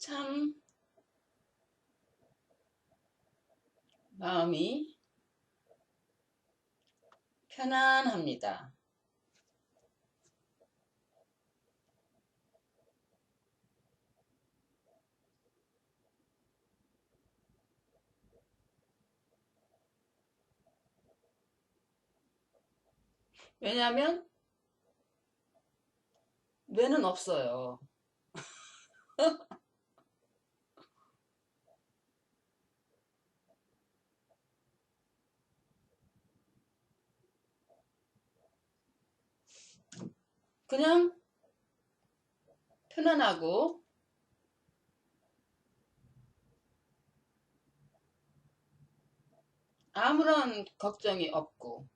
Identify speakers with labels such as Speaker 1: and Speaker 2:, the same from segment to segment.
Speaker 1: 참 마음이 편안합니다. 왜냐하면 왜는 없어요. 그냥 편안하고 아무런 걱정이 없고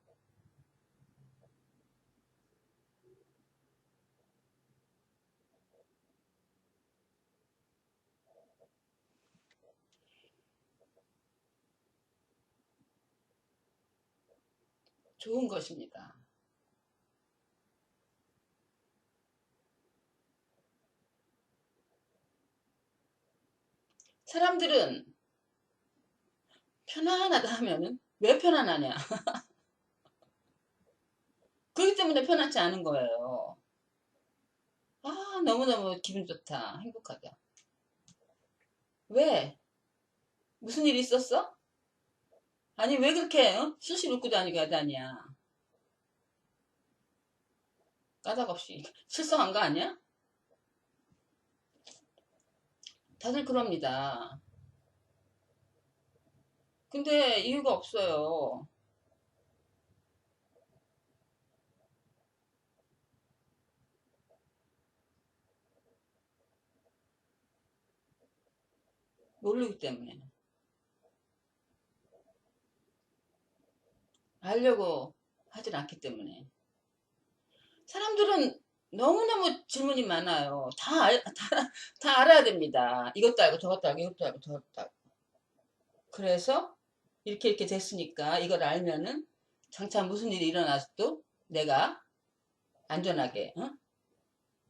Speaker 1: 좋은 것입니다. 사람들은 편안하다 하면은 왜 편안하냐? 그렇기 때문에 편하지 않은 거예요. 아, 너무너무 기분 좋다. 행복하다. 왜? 무슨 일 있었어? 아니, 왜 그렇게 실실 웃고 다니고 다니냐? 까닭없이 실성한 거 아니야? 다들 그럽니다. 근데 이유가 없어요. 모르기 때문에. 알려고 하진 않기 때문에. 사람들은 너무너무 질문이 많아요. 다 알아야 됩니다. 이것도 알고 저것도 알고 이것도 알고 저것도 알고. 그래서 이렇게 됐으니까 이걸 알면은 장차 무슨 일이 일어나도 내가 안전하게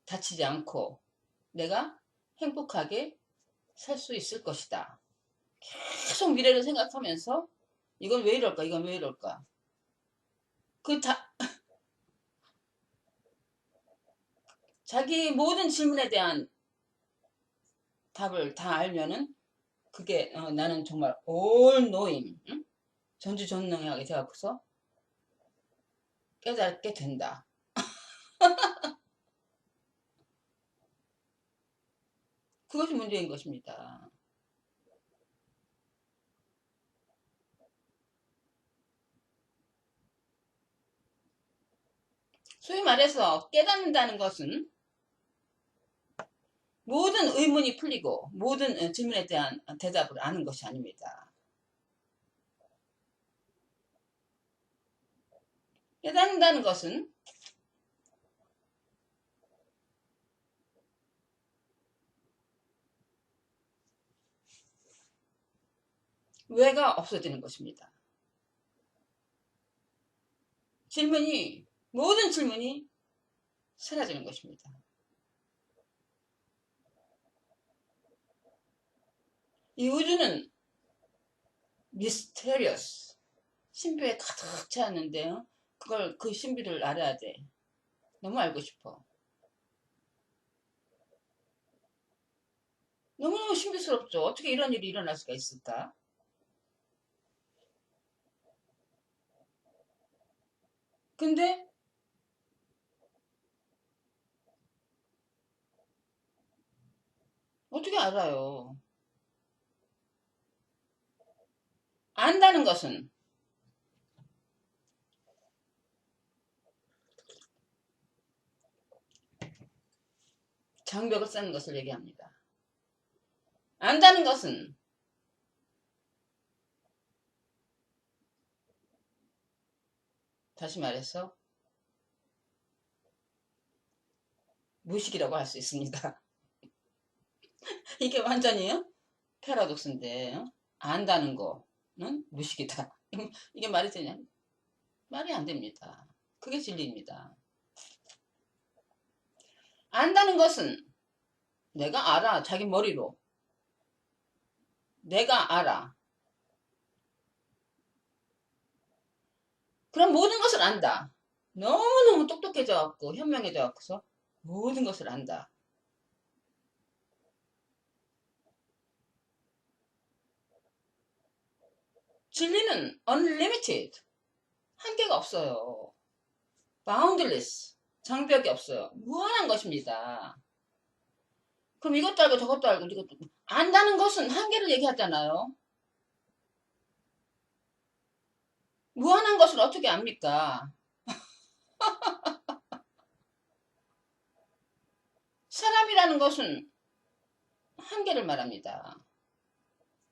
Speaker 1: 다치지 않고 내가 행복하게 살 수 있을 것이다. 계속 미래를 생각하면서 이건 왜 이럴까? 이건 왜 이럴까? 그 자기 모든 질문에 대한 답을 다 알면은 그게 나는 정말 all knowing, 응? 전지전능하게 되어서 깨닫게 된다. 그것이 문제인 것입니다. 소위 말해서 깨닫는다는 것은 모든 의문이 풀리고 모든 질문에 대한 대답을 아는 것이 아닙니다. 깨닫는다는 것은 왜가 없어지는 것입니다. 모든 질문이 사라지는 것입니다. 이 우주는 미스테리어스, 신비에 가득 채웠는데요. 그 신비를 알아야 돼. 너무 알고 싶어. 너무너무 신비스럽죠. 어떻게 이런 일이 일어날 수가 있을까? 근데 어떻게 알아요? 안다는 것은 장벽을 쌓는 것을 얘기합니다. 안다는 것은 다시 말해서 무식이라고 할 수 있습니다. 이게 완전히요? 패러독스인데 안다는 거는 무식이다. 이게 말이 되냐? 말이 안 됩니다. 그게 진리입니다. 안다는 것은 내가 알아. 자기 머리로. 내가 알아. 그럼 모든 것을 안다. 너무너무 똑똑해져 갖고 현명해져 갖고서 모든 것을 안다. 진리는 unlimited. 한계가 없어요. boundless. 장벽이 없어요. 무한한 것입니다. 그럼 이것도 알고 저것도 알고 이것도 안다는 것은 한계를 얘기하잖아요. 무한한 것을 어떻게 압니까? 사람이라는 것은 한계를 말합니다.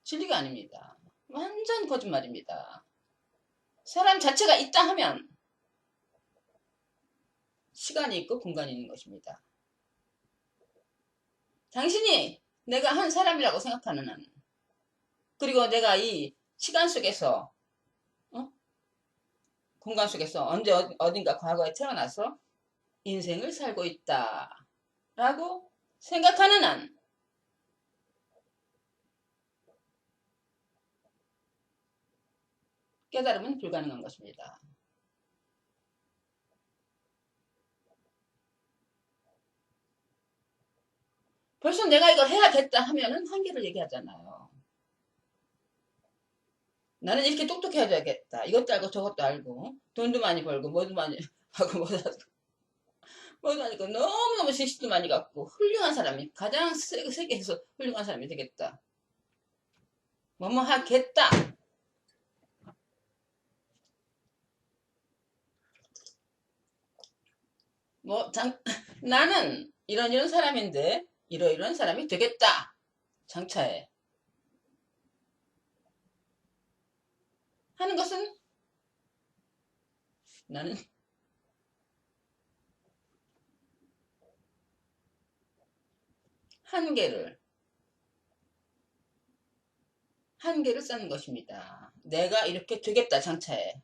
Speaker 1: 진리가 아닙니다. 완전 거짓말입니다. 사람 자체가 있다 하면 시간이 있고 공간이 있는 것입니다. 당신이 내가 한 사람이라고 생각하는 한, 그리고 내가 이 시간 속에서, 공간 속에서 언제 어딘가 과거에 태어나서 인생을 살고 있다 라고 생각하는 한 깨달음은 불가능한 것입니다. 벌써 내가 이걸 해야겠다 하면은 한계를 얘기하잖아요. 나는 이렇게 똑똑해져야겠다. 이것도 알고 저것도 알고 돈도 많이 벌고 뭐도 많이 하고 뭐도 아니고 너무너무 지식도 많이 갖고 훌륭한 사람이 가장 세계에서 훌륭한 사람이 되겠다. 뭐뭐 하겠다. 나는 이런 사람인데 이런 사람이 되겠다. 장차에 하는 것은 나는 한계를 쌓는 것입니다. 내가 이렇게 되겠다. 장차에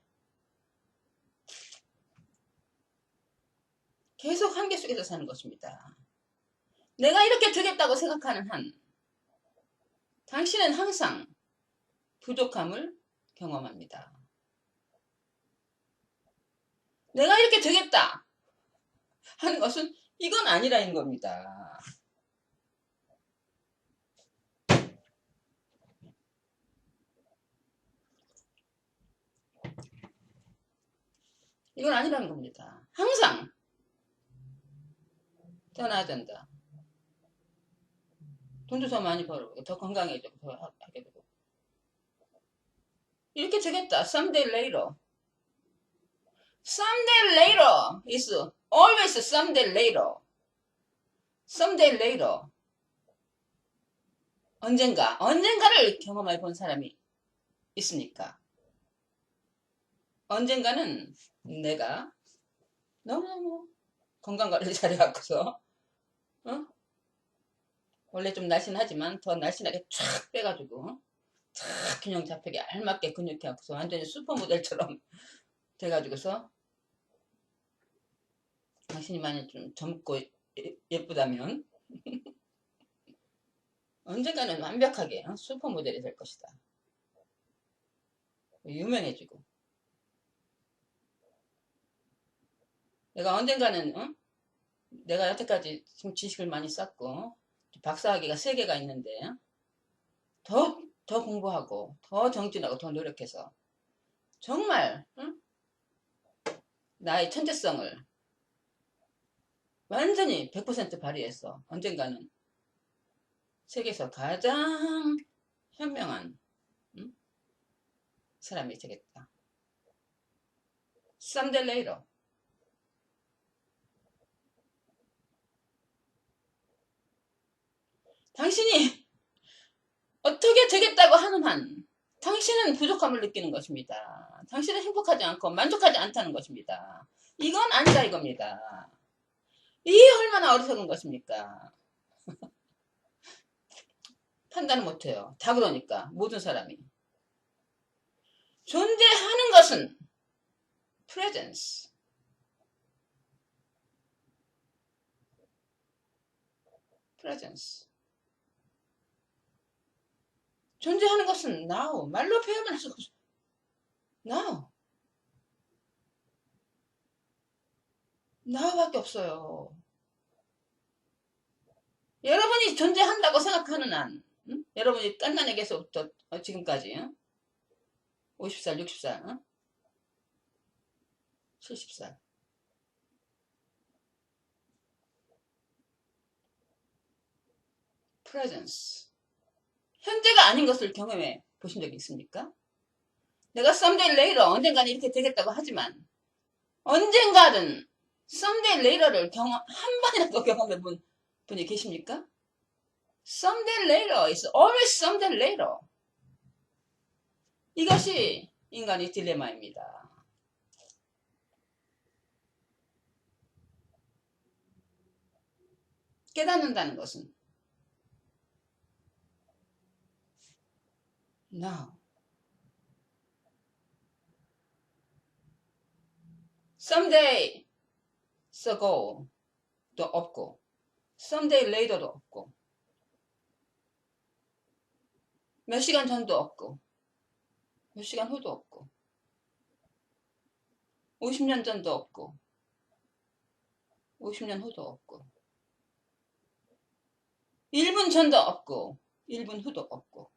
Speaker 1: 계속 한계 속에서 사는 것입니다. 내가 이렇게 되겠다고 생각하는 한 당신은 항상 부족함을 경험합니다. 내가 이렇게 되겠다 하는 것은 이건 아니라는 겁니다. 이건 아니라는 겁니다. 항상 떠나야 된다. 돈도 더 많이 벌고 더 건강해지고 더 하게 되고 이렇게 되겠다. Someday later. Someday later is always someday later. Someday later. 언젠가를 경험해 본 사람이 있으니까. 언젠가는 내가 너무너무 건강관리를 잘해갖고서 원래 좀 날씬하지만 더 날씬하게 쫙 빼가지고 쫙 균형 잡히게 알맞게 근육해갖고서 완전히 슈퍼모델처럼 돼가지고서 당신이 만약 좀 젊고 예쁘다면 언젠가는 완벽하게 슈퍼모델이 될 것이다. 유명해지고 내가 언젠가는 내가 여태까지 지식을 많이 쌓고 박사학위가 3개가 있는데 더 공부하고 더 정진하고 더 노력해서 정말 나의 천재성을 완전히 100% 발휘해서 언젠가는 세계에서 가장 현명한 사람이 되겠다. Someday later. 당신이 어떻게 되겠다고 하는 한 당신은 부족함을 느끼는 것입니다. 당신은 행복하지 않고 만족하지 않다는 것입니다. 이건 아니다 이겁니다. 이게 얼마나 어리석은 것입니까? 판단을 못해요. 다 그러니까 모든 사람이. 존재하는 것은 presence. presence. 존재하는 것은 now. 말로 표현할 수 없어. now. now밖에 없어요. 여러분이 존재한다고 생각하는 한, 응? 여러분이 깐난 에게서부터 지금까지, 응? 50살, 60살, 응? 70살. presence. 현재가 아닌 것을 경험해 보신 적이 있습니까? 내가 someday later, 언젠가는 이렇게 되겠다고 하지만, 언젠가는 someday later를 한 번이라도 경험해 본 분이 계십니까? someday later is always someday later. 이것이 인간의 딜레마입니다. 깨닫는다는 것은 now. someday ago도 없고 someday later도 없고 몇 시간 전도 없고 몇 시간 후도 없고 50년 전도 없고 50년 후도 없고 1분 전도 없고 1분 후도 없고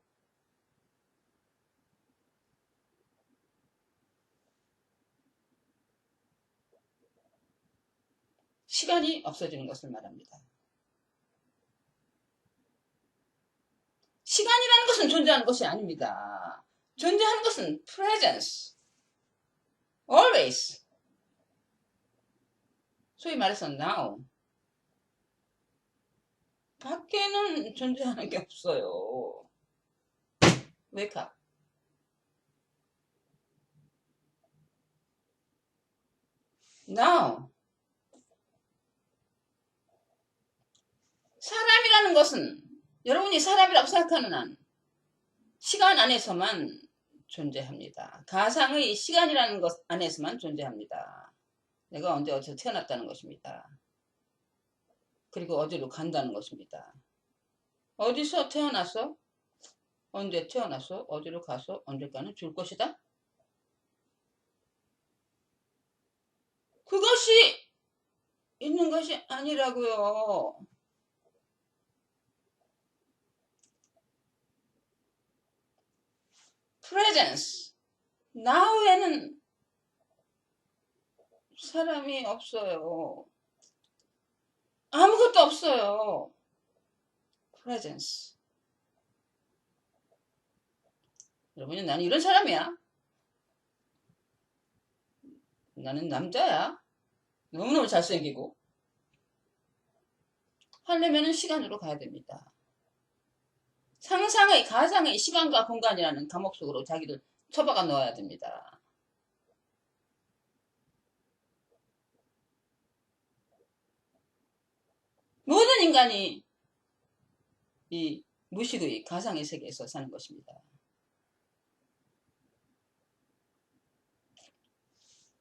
Speaker 1: 시간이 없어지는 것을 말합니다. 시간이라는 것은 존재하는 것이 아닙니다. 존재하는 것은 presence, always. 소위 말해서 now. 밖에는 존재하는 게 없어요. wake up. now. 사람이라는 것은 여러분이 사람이라고 생각하는 한 시간 안에서만 존재합니다. 가상의 시간이라는 것 안에서만 존재합니다. 내가 언제 어디서 태어났다는 것입니다. 그리고 어디로 간다는 것입니다. 어디서 태어났어? 언제 태어났어? 어디로 가서 언제까는 줄 것이다? 그것이 있는 것이 아니라고요. presence. now에는 사람이 없어요. 아무것도 없어요. presence. 여러분이 나는 이런 사람이야. 나는 남자야. 너무너무 잘생기고. 하려면은 시간으로 가야 됩니다. 상상의, 가상의 시간과 공간이라는 감옥 속으로 자기를 처박아 넣어야 됩니다. 모든 인간이 이 무식의 가상의 세계에서 사는 것입니다.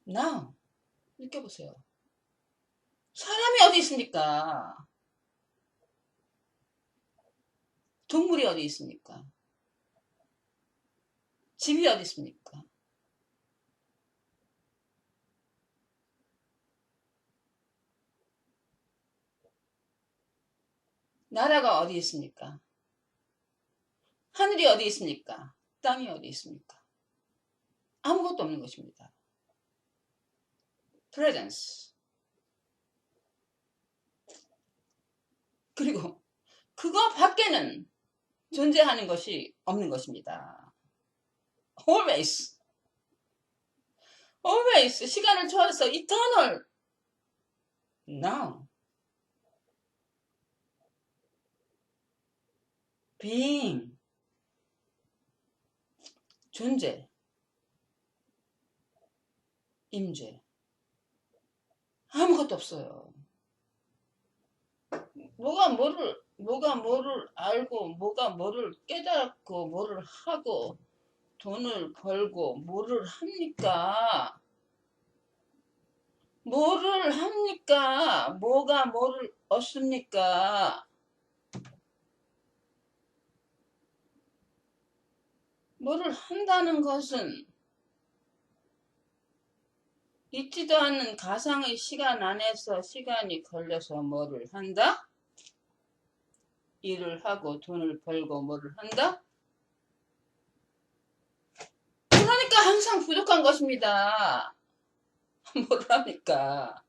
Speaker 1: now, 느껴보세요. 사람이 어디 있습니까? 동물이 어디 있습니까? 집이 어디 있습니까? 나라가 어디 있습니까? 하늘이 어디 있습니까? 땅이 어디 있습니까? 아무것도 없는 것입니다. presence. 그리고 그거 밖에는 존재하는 것이 없는 것입니다. always. always. 시간을 초월해서 eternal. now. being. 존재. 임재. 아무것도 없어요. 뭐가 뭐를 알고, 뭐가 뭐를 깨닫고, 뭐를 하고, 돈을 벌고, 뭐를 합니까? 뭐를 합니까? 뭐가 뭐를 얻습니까? 뭐를 한다는 것은 있지도 않는 가상의 시간 안에서 시간이 걸려서 뭐를 한다? 일을 하고 돈을 벌고 뭐를 한다? 그러니까 항상 부족한 것입니다. 뭘 합니까?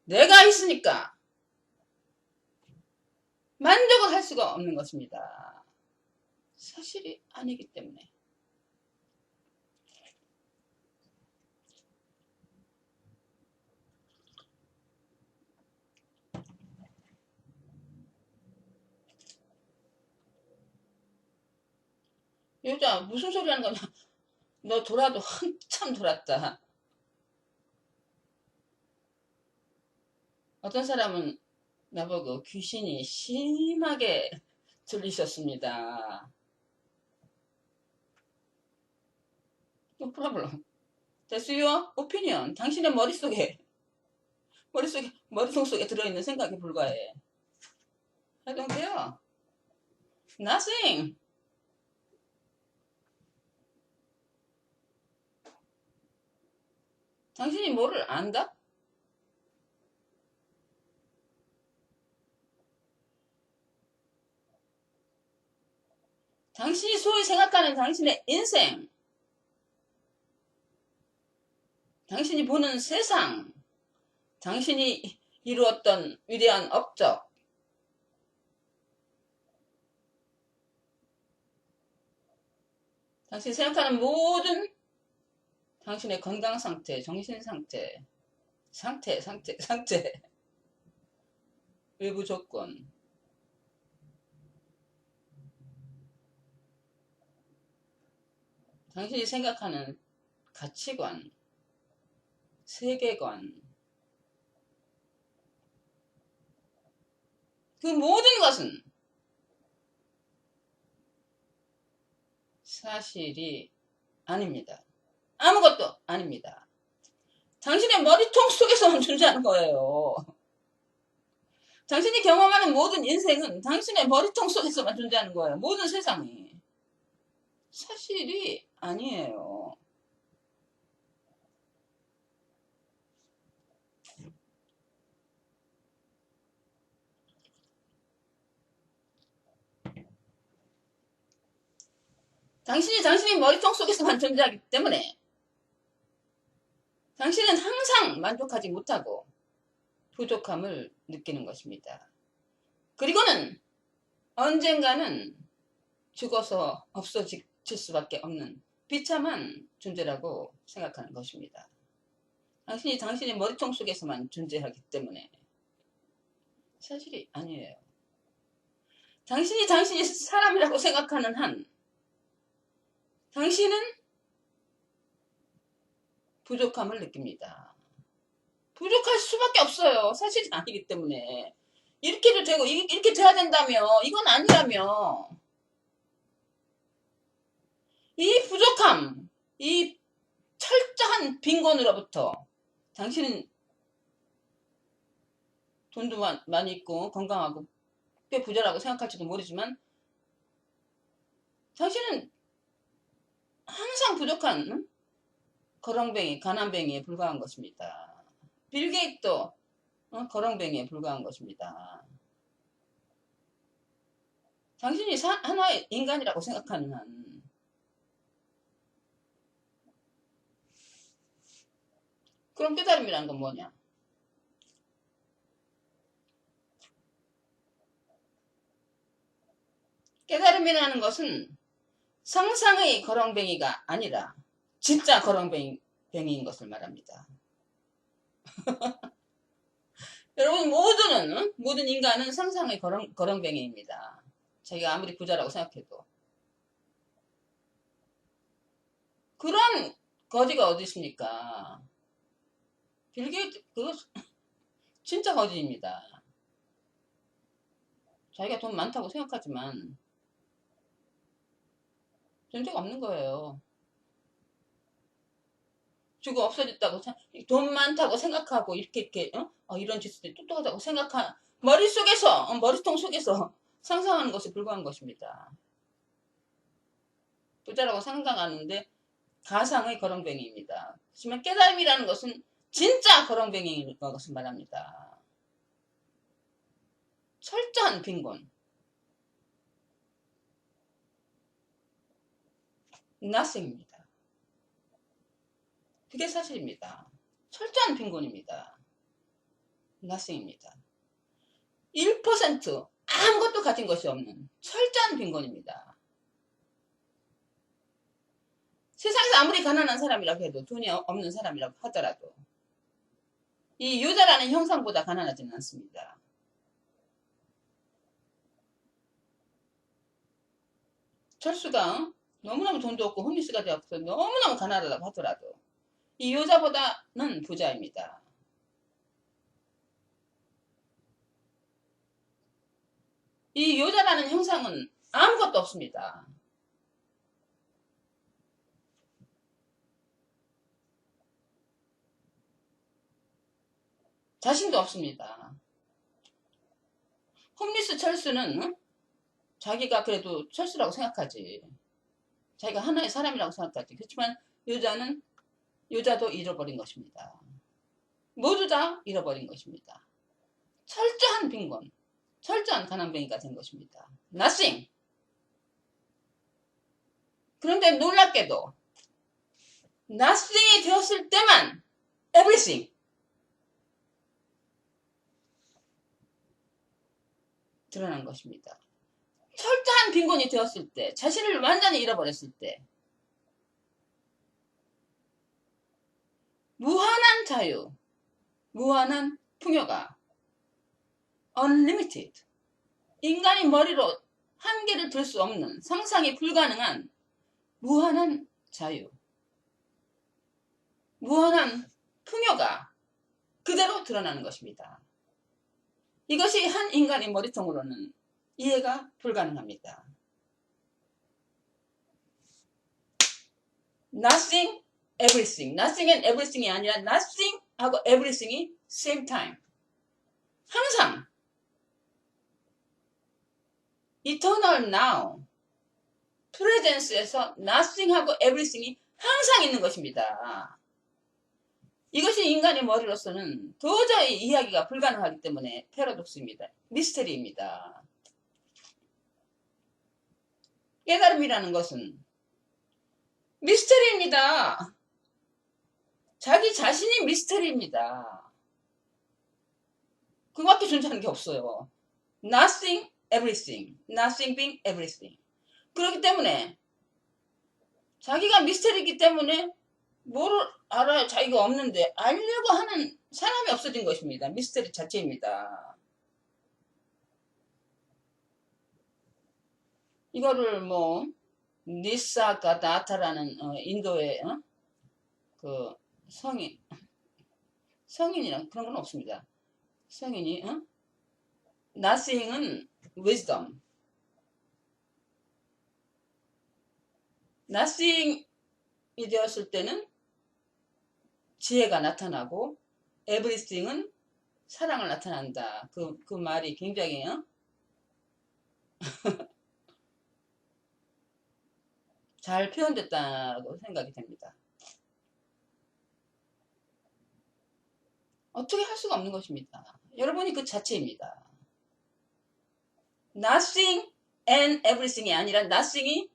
Speaker 1: 내가 있으니까 만족을 할 수가 없는 것입니다. 사실이 아니기 때문에. 여자 무슨 소리 하는 거냐? 너 돌아도 한참 돌았다. 어떤 사람은 나보고 귀신이 심하게 들리셨습니다. No problem. That's your opinion. 당신의 머릿속 속에 들어있는 생각에 불과해. I don't care. Nothing. 당신이 뭐를 안다? 당신이 소위 생각하는 당신의 인생, 당신이 보는 세상, 당신이 이루었던 위대한 업적, 당신이 생각하는 모든 당신의 건강 상태, 정신 상태, 상태, 외부 조건, 당신이 생각하는 가치관, 세계관, 그 모든 것은 사실이 아닙니다. 아무것도 아닙니다. 당신의 머리통 속에서만 존재하는 거예요. 당신이 경험하는 모든 인생은 당신의 머리통 속에서만 존재하는 거예요. 모든 세상이. 사실이 아니에요. 당신이 당신의 머리통 속에서만 존재하기 때문에 당신은 항상 만족하지 못하고 부족함을 느끼는 것입니다. 그리고는 언젠가는 죽어서 없어질 수밖에 없는 비참한 존재라고 생각하는 것입니다. 당신이 당신의 머리통 속에서만 존재하기 때문에 사실이 아니에요. 당신이 사람이라고 생각하는 한 당신은 부족함을 느낍니다. 부족할 수밖에 없어요. 사실이 아니기 때문에. 이렇게도 되고 이렇게 돼야 된다며 이건 아니라며 이 부족함, 이 철저한 빈곤으로부터 당신은 돈도 많이 있고 건강하고 꽤 부자라고 생각할지도 모르지만 당신은 항상 부족한 거렁뱅이, 가난뱅이에 불과한 것입니다. 빌 게이츠도 거렁뱅이에 불과한 것입니다. 당신이 하나의 인간이라고 생각하는 한 그럼 깨달음이란 건 뭐냐? 깨달음이라는 것은 상상의 거렁뱅이가 아니라 진짜 거렁뱅이인 것을 말합니다. 여러분 모든 인간은 상상의 거렁뱅이입니다. 자기가 아무리 부자라고 생각해도. 그런 거지가 어디 있습니까? 빌 게이츠 그거 진짜 거지입니다. 자기가 돈 많다고 생각하지만 존재가 없는 거예요. 주고 없어졌다고 돈 많다고 생각하고 이렇게 이런 짓을 똑똑하다고 생각한 머리통 속에서 상상하는 것에 불과한 것입니다. 부자라고 상상하는데 가상의 거렁뱅이입니다. 하지만 깨달음이라는 것은 진짜 거렁뱅이인 것을 말합니다. 철저한 빈곤. nothing입니다. 그게 사실입니다. 철저한 빈곤입니다. nothing입니다. 1% 아무것도 가진 것이 없는 철저한 빈곤입니다. 세상에서 아무리 가난한 사람이라고 해도 돈이 없는 사람이라고 하더라도 이 유다라는 형상보다 가난하지는 않습니다. 철수가 너무너무 돈도 없고 홈리스가 되어서 너무너무 가난하다고 하더라도 이 여자보다는 부자입니다. 이 여자라는 형상은 아무것도 없습니다. 자신도 없습니다. 홈리스 철수는 자기가 그래도 철수라고 생각하지. 자기가 하나의 사람이라고 생각하지. 그렇지만 여자도 잃어버린 것입니다. 모두 다 잃어버린 것입니다. 철저한 빈곤, 철저한 가난뱅이가 된 것입니다. nothing. 그런데 놀랍게도 nothing이 되었을 때만 everything 드러난 것입니다. 철저한 빈곤이 되었을 때, 자신을 완전히 잃어버렸을 때 무한한 자유, 무한한 풍요가 unlimited, 인간이 머리로 한계를 둘 수 없는, 상상이 불가능한 무한한 자유, 무한한 풍요가 그대로 드러나는 것입니다. 이것이 한 인간의 머리통으로는 이해가 불가능합니다. Nothing, everything. Nothing and everything이 아니라 nothing 하고 everything이 same time. 항상 eternal now, presence에서 nothing 하고 everything이 항상 있는 것입니다. 이것이 인간의 머리로서는 도저히 이야기가 불가능하기 때문에 패러독스입니다. 미스테리입니다. 깨달음이라는 것은 미스테리입니다. 자기 자신이 미스테리입니다. 그거밖에 존재하는 게 없어요. Nothing, everything. Nothing being everything. 그렇기 때문에 자기가 미스테리이기 때문에 뭐를 알아야 자기가 없는데 알려고 하는 사람이 없어진 것입니다. 미스테리 자체입니다. 이거를 뭐 니사가다타라는 인도의 그 성인이랑 그런 건 없습니다. 성인이 nothing은 wisdom, nothing이 되었을 때는 지혜가 나타나고 everything은 사랑을 나타난다. 그 말이 굉장히 잘 표현됐다고 생각이 됩니다. 어떻게 할 수가 없는 것입니다. 여러분이 그 자체입니다. Nothing and everything이 아니라 nothing이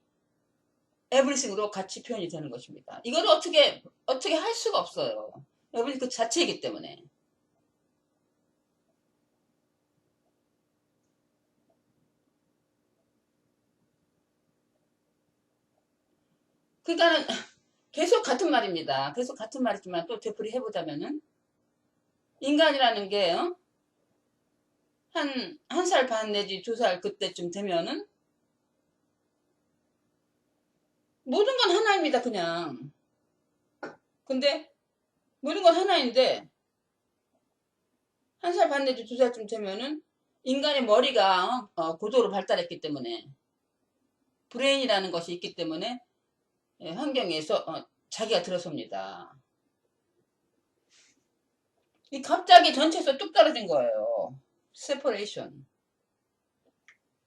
Speaker 1: everything으로 같이 표현이 되는 것입니다. 이걸 어떻게 할 수가 없어요. 여러분이 그 자체이기 때문에. 그러니까는 계속 같은 말입니다. 계속 같은 말이지만 또 되풀이 해보자면은 인간이라는 게 한 살 반 내지 2살 그때쯤 되면은 모든 건 하나입니다. 그냥. 근데 모든 건 하나인데 한 살 반 내지 2살쯤 되면은 인간의 머리가 고도로 발달했기 때문에 브레인이라는 것이 있기 때문에 환경에서 자기가 들어섭니다. 이 갑자기 전체에서 뚝 떨어진 거예요. separation.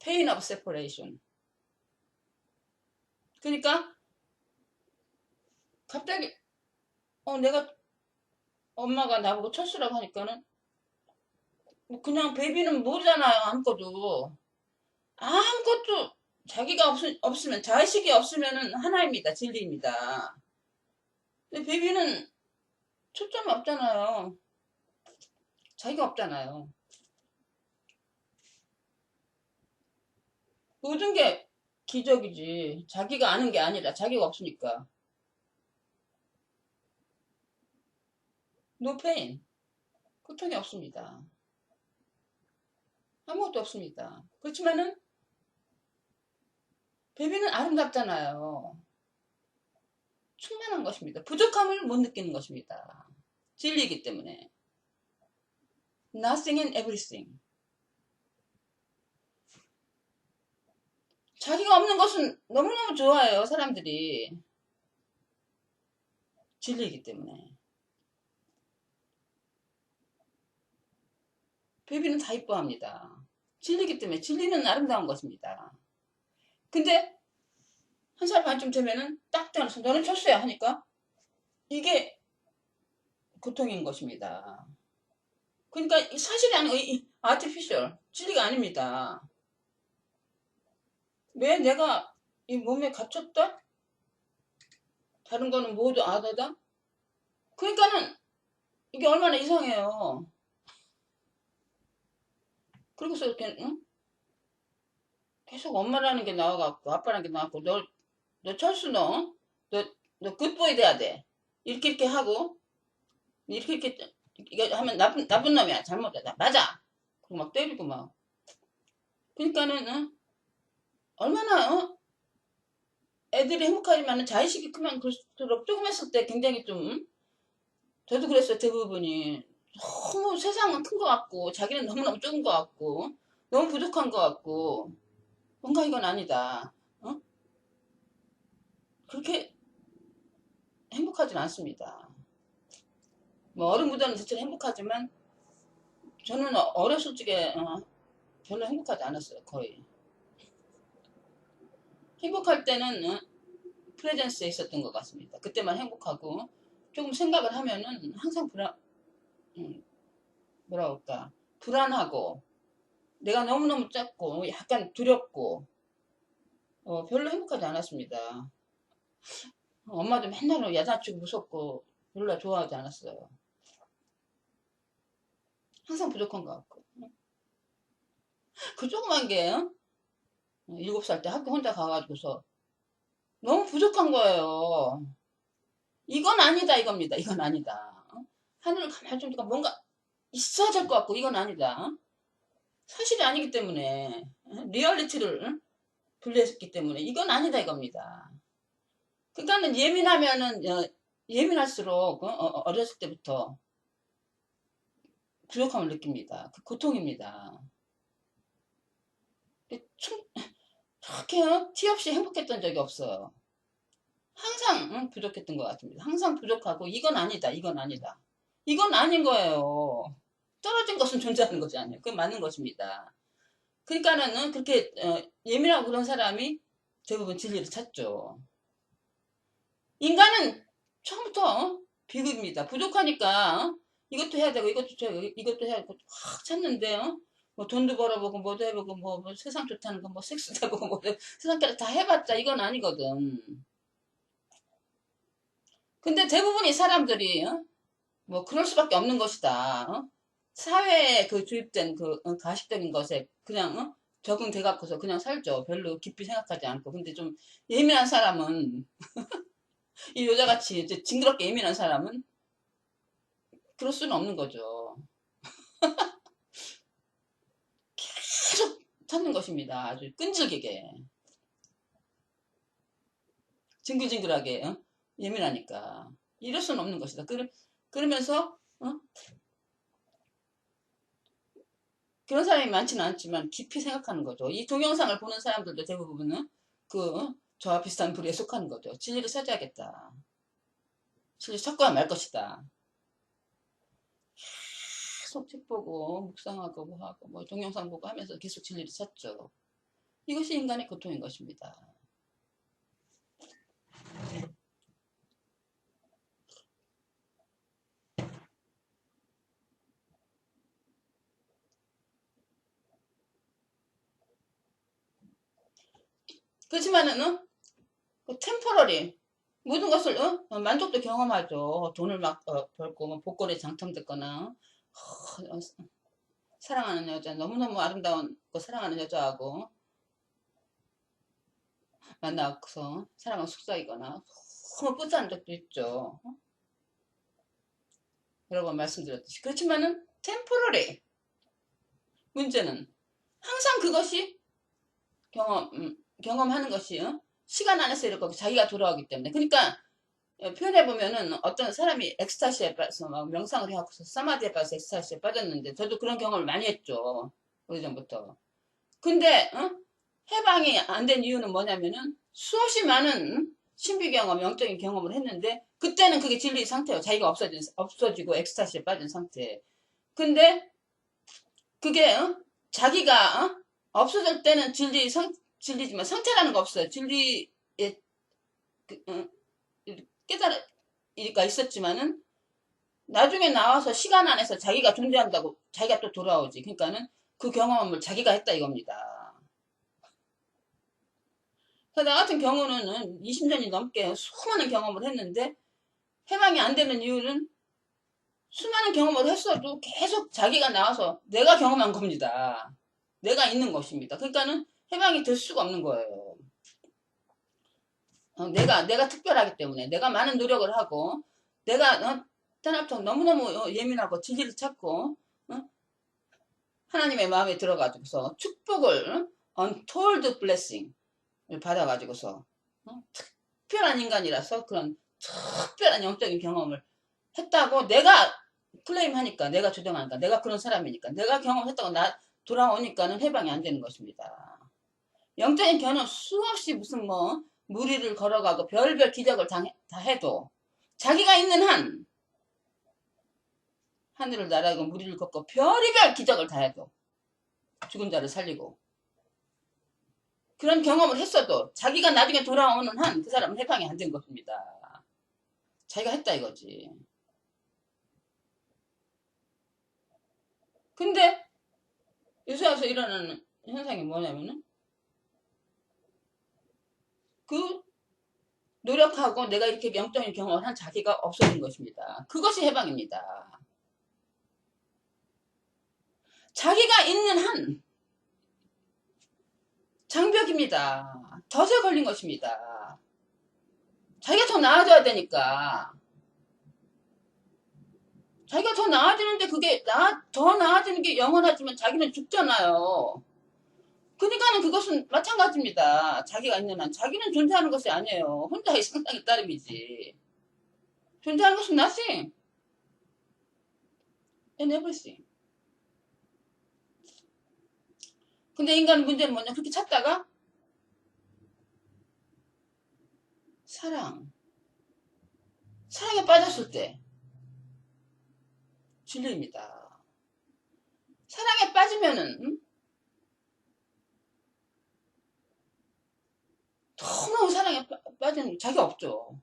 Speaker 1: pain of separation. 그러니까 갑자기 내가 엄마가 나보고 철수라고 하니까는 뭐 그냥 베이비는 모르잖아요. 아무것도 자기가 없으면 자의식이 없으면은 하나입니다. 진리입니다. 근데 베이비는 초점이 없잖아요. 자기가 없잖아요. 모든 게 기적이지. 자기가 아는 게 아니라 자기가 없으니까. 노 페인. 고통이 없습니다. 아무것도 없습니다. 그렇지만은 베비는 아름답잖아요. 충만한 것입니다. 부족함을 못 느끼는 것입니다. 진리이기 때문에. Nothing and everything. 자기가 없는 것은 너무너무 좋아해요. 사람들이. 진리이기 때문에. 베비는 다 이뻐합니다. 진리이기 때문에. 진리는 아름다운 것입니다. 근데 한 살 반쯤 되면은 딱 떠나서 너는 철수야 하니까 이게 고통인 것입니다. 그러니까 사실이 아니고 아티피셜 진리가 아닙니다. 왜 내가 이 몸에 갇혔다? 다른 거는 모두 아다다? 그러니까는 이게 얼마나 이상해요. 그러고서 이렇게 응? 계속 엄마라는 게 나와갖고 아빠라는 게 나와갖고 너 철수 너 굿보이 돼야 돼. 이렇게 하고 이렇게 이거 하면 나쁜 놈이야. 잘못하다. 맞아. 그리고 막 때리고 막. 그러니까는 얼마나 애들이 행복하지만 자의식이 크면 그럴수록 조금 했을 때 굉장히 좀 저도 그랬어요. 대부분이 너무 세상은 큰 것 같고 자기는 너무너무 적은 것 같고 너무 부족한 것 같고 뭔가 이건 아니다. 그렇게 행복하진 않습니다. 뭐 어른보다는 대체로 행복하지만 저는 어렸을 적에 별로 행복하지 않았어요. 거의. 행복할 때는 프레젠스에 있었던 것 같습니다. 그때만 행복하고 조금 생각을 하면은 항상 뭐라 그럴까 불안하고 내가 너무너무 작고 약간 두렵고 별로 행복하지 않았습니다. 엄마도 맨날 야단치고 무섭고 별로 좋아하지 않았어요. 항상 부족한 것 같고 그 조그만 게 7살 때 학교 혼자 가가지고서 너무 부족한 거예요. 이건 아니다 이겁니다. 이건 아니다. 하늘을 가만히 좀 보니까 뭔가 있어야 될 것 같고 이건 아니다. 사실이 아니기 때문에 리얼리티를 분리했기 때문에 이건 아니다 이겁니다. 그러니까는 예민하면은 예민할수록 어렸을 때부터 부족함을 느낍니다. 그 고통입니다. 그렇게 티 없이 행복했던 적이 없어요. 항상 부족했던 것 같습니다. 항상 부족하고 이건 아니다 이건 아니다 이건 아닌 거예요. 떨어진 것은 존재하는 것이 아니에요. 그건 맞는 것입니다. 그러니까는 그렇게 예민하고 그런 사람이 대부분 진리를 찾죠. 인간은 처음부터 비극입니다. 부족하니까 이것도 해야 되고 이것도 해야 되고 확 찾는데 뭐 돈도 벌어보고 뭐도 해보고 뭐 세상 좋다는 거 뭐 섹스도 해보고 뭐 세상까지 다 해봤자 이건 아니거든. 근데 대부분의 사람들이 뭐 그럴 수밖에 없는 것이다. 사회에 그 주입된 그 가식적인 것에 그냥 적응돼 갖고서 그냥 살죠. 별로 깊이 생각하지 않고. 근데 좀 예민한 사람은 이 여자같이 이제 징그럽게 예민한 사람은 그럴 수는 없는 거죠. 계속 찾는 것입니다. 아주 끈질기게. 징글징글하게 예민하니까. 이럴 수는 없는 것이다. 그러면서 그런 사람이 많지는 않지만 깊이 생각하는 거죠. 이 동영상을 보는 사람들도 대부분은 저와 비슷한 부류에 속하는 거죠. 진리를 찾아야겠다. 진리를 찾고야 말 것이다. 계속 책 보고 묵상하고 뭐 하고 뭐 동영상 보고 하면서 계속 진리를 찾죠. 이것이 인간의 고통인 것입니다. 그렇지만은, 그 템포러리, 모든 것을, 만족도 경험하죠. 돈을 막, 벌고, 뭐 복권에 당첨됐거나, 사랑하는 여자, 너무너무 아름다운 거 사랑하는 여자하고 만나서 사랑을 속삭이거나, 너무 뿌듯한 적도 있죠. 여러 번 말씀드렸듯이. 그렇지만은, 템포러리, 문제는, 항상 그것이 경험하는 것이, 시간 안에서 이렇게 자기가 돌아오기 때문에. 그러니까, 표현해보면은 어떤 사람이 엑스타시에 빠져서 막 명상을 해갖고 사마디에 빠져서 엑스타시에 빠졌는데, 저도 그런 경험을 많이 했죠. 오래전부터. 근데, 해방이 안 된 이유는 뭐냐면은, 수없이 많은 신비 경험, 영적인 경험을 했는데, 그때는 그게 진리 상태예요. 자기가 없어지고 엑스타시에 빠진 상태. 근데, 그게, 자기가, 없어질 때는 진리지만 상태라는 거 없어요. 진리의, 그, 깨달으니까 있었지만은, 나중에 나와서 시간 안에서 자기가 존재한다고, 자기가 또 돌아오지. 그러니까는 그 경험을 자기가 했다 이겁니다. 그래서 나 같은 경우는 20년이 넘게 수많은 경험을 했는데, 해방이 안 되는 이유는 수많은 경험을 했어도 계속 자기가 나와서 내가 경험한 겁니다. 내가 있는 것입니다. 그러니까는 해방이 될 수가 없는 거예요. 내가 특별하기 때문에, 내가 많은 노력을 하고, 내가, 탄압처럼 너무너무 예민하고 진리를 찾고, 하나님의 마음에 들어가지고서 축복을, untold blessing 을 받아가지고서, 특별한 인간이라서 그런 특별한 영적인 경험을 했다고 내가 클레임하니까, 내가 주장하니까, 내가 그런 사람이니까, 내가 경험했다고 돌아오니까는 해방이 안 되는 것입니다. 영적인 견은 수없이 무슨 뭐 무리를 걸어가고 별별 기적을 다 해도 자기가 있는 한 하늘을 날아가고 무리를 걷고 별의별 기적을 다 해도 죽은 자를 살리고 그런 경험을 했어도 자기가 나중에 돌아오는 한 그 사람은 해방이 안 된 것입니다. 자기가 했다 이거지. 근데 요새 와서 일어나는 현상이 뭐냐면은 그 노력하고 내가 이렇게 영적인 경험을 한 자기가 없어진 것입니다. 그것이 해방입니다. 자기가 있는 한 장벽입니다. 덫에 걸린 것입니다. 자기가 더 나아져야 되니까. 자기가 더 나아지는데 그게 더 나아지는 게 영원하지만 자기는 죽잖아요. 그러니까는 그것은 마찬가지입니다. 자기가 있는 한 자기는 존재하는 것이 아니에요. 혼자의 상상의 따름이지. 존재하는 것은 nothing and everything. 근데 인간의 문제는 뭐냐? 그렇게 찾다가 사랑에 빠졌을 때 진리입니다. 사랑에 빠지면은 너무 사랑에 빠지는 자기가 없죠.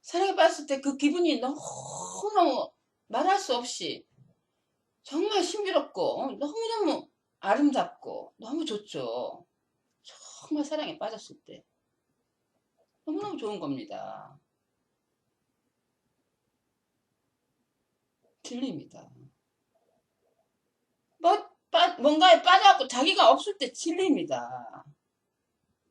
Speaker 1: 사랑에 빠졌을 때 그 기분이 너무너무 말할 수 없이 정말 신비롭고 너무너무 아름답고 너무 좋죠. 정말 사랑에 빠졌을 때 너무너무 좋은 겁니다. 진리입니다. 뭔가에 빠져갖고 자기가 없을 때 진리입니다.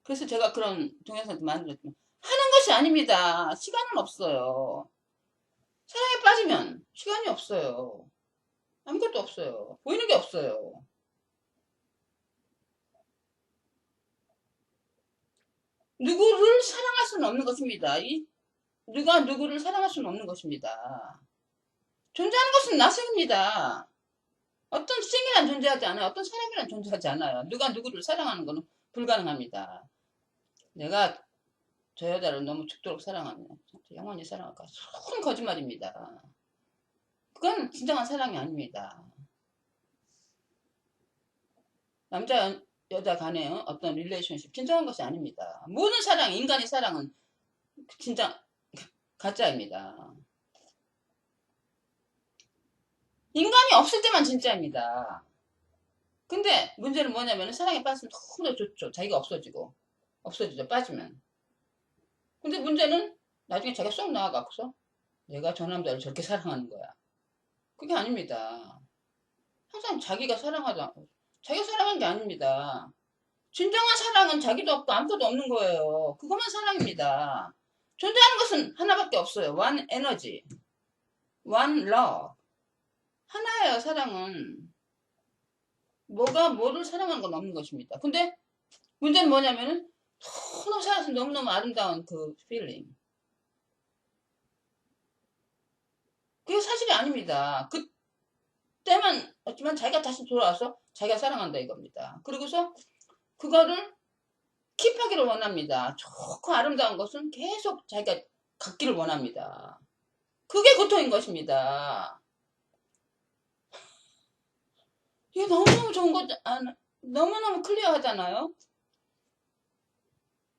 Speaker 1: 그래서 제가 그런 동영상도 만들었지만 하는 것이 아닙니다. 시간은 없어요. 사랑에 빠지면 시간이 없어요. 아무것도 없어요. 보이는 게 없어요. 누구를 사랑할 수는 없는 것입니다. 누가 누구를 사랑할 수는 없는 것입니다. 존재하는 것은 나승입니다. 어떤 싱이란 존재하지 않아요. 어떤 사람이란 존재하지 않아요. 누가 누구를 사랑하는 것은 불가능합니다. 내가 저 여자를 너무 죽도록 사랑하면 영원히 사랑할까? 큰 거짓말입니다. 그건 진정한 사랑이 아닙니다. 남자 여자 간의 어떤 릴레이션십 진정한 것이 아닙니다. 모든 사랑, 인간의 사랑은 진짜 가짜입니다. 인간이 없을 때만 진짜입니다. 근데 문제는 뭐냐면 사랑에 빠지면 너무나 좋죠. 자기가 없어지죠. 빠지면. 근데 문제는 나중에 자기가 쏙 나와갖고서 내가 저 남자를 저렇게 사랑하는 거야. 그게 아닙니다. 항상 자기가 사랑한 게 아닙니다. 진정한 사랑은 자기도 없고 아무것도 없는 거예요. 그것만 사랑입니다. 존재하는 것은 하나밖에 없어요. One energy, one love. 하나예요, 사랑은. 뭐를 사랑하는 건 없는 것입니다. 근데 문제는 뭐냐면은 너무 살아서 너무너무 아름다운 그 feeling. 그게 사실이 아닙니다. 그때만 어쩌면 자기가 다시 돌아와서 자기가 사랑한다 이겁니다. 그리고서 그거를 킵하기를 원합니다. 좋고 아름다운 것은 계속 자기가 갖기를 원합니다. 그게 고통인 것입니다. 이게 너무너무 좋은 거, 너무너무 클리어하잖아요?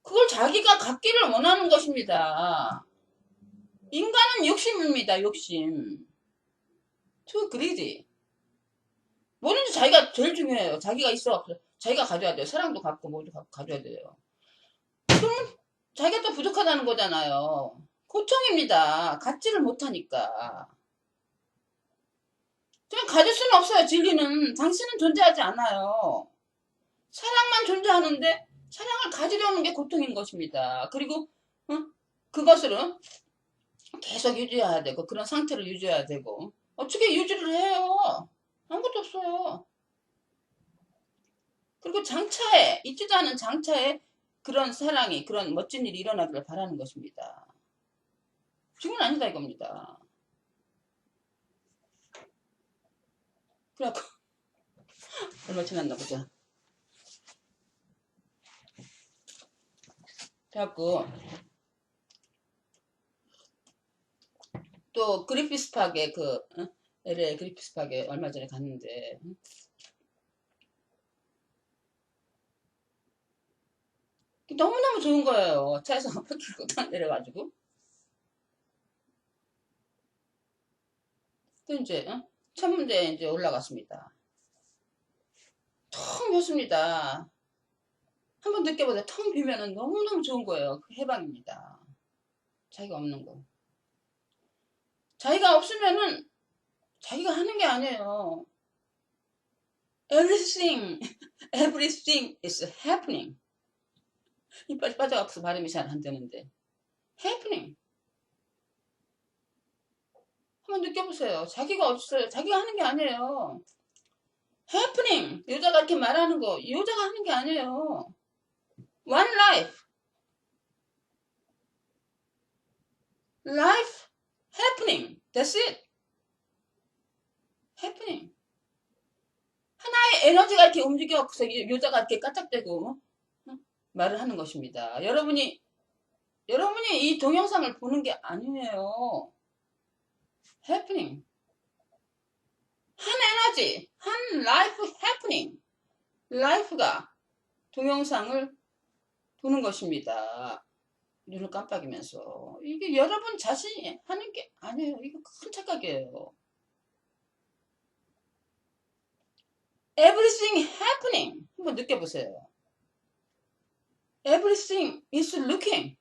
Speaker 1: 그걸 자기가 갖기를 원하는 것입니다. 인간은 욕심입니다, 욕심. too greedy. 뭐든지 자기가 제일 중요해요. 자기가 있어. 자기가 가져야 돼요. 사랑도 갖고 뭐도 갖고 가져야 돼요. 그러면 자기가 또 부족하다는 거잖아요. 고통입니다. 갖지를 못하니까. 그냥 가질 수는 없어요. 진리는. 당신은 존재하지 않아요. 사랑만 존재하는데 사랑을 가지려는 게 고통인 것입니다. 그리고 그것을 계속 유지해야 되고 그런 상태를 유지해야 되고 어떻게 유지를 해요? 아무것도 없어요. 그리고 장차에 있지도 않은 장차에 그런 사랑이 그런 멋진 일이 일어나기를 바라는 것입니다. 지금은 아니다 이겁니다. 그래갖고 얼마 지났나 보자. 그래갖고 또 그리피스 파크에 LA 그리피스 파크에 얼마 전에 갔는데 너무너무 좋은 거예요. 차에서 팍 딱 내려가지고 또 이제 천문대에 이제 올라갔습니다. 텅 ቢ었습니다. 한번 느껴보세요. 텅 비면은 너무너무 좋은 거예요. 그 해방입니다. 자기가 없는 거. 자기가 없으면은 자기가 하는 게 아니에요. everything is happening. 이빨이 빠져갖고서 발음이 잘 안 되는데. happening. 한번 느껴보세요. 자기가 없어요. 자기가 하는 게 아니에요. happening. 여자가 이렇게 말하는 거, 여자가 하는 게 아니에요. one life. life happening. That's it. happening. 하나의 에너지가 이렇게 움직여서 여자가 이렇게 까짝대고 말을 하는 것입니다. 여러분이 이 동영상을 보는 게 아니에요. happening. 한 에너지, 한 life happening. life가 동영상을 보는 것입니다. 눈을 깜빡이면서. 이게 여러분 자신이 하는 게 아니에요. 이거 큰 착각이에요. everything happening. 한번 느껴보세요. everything is looking.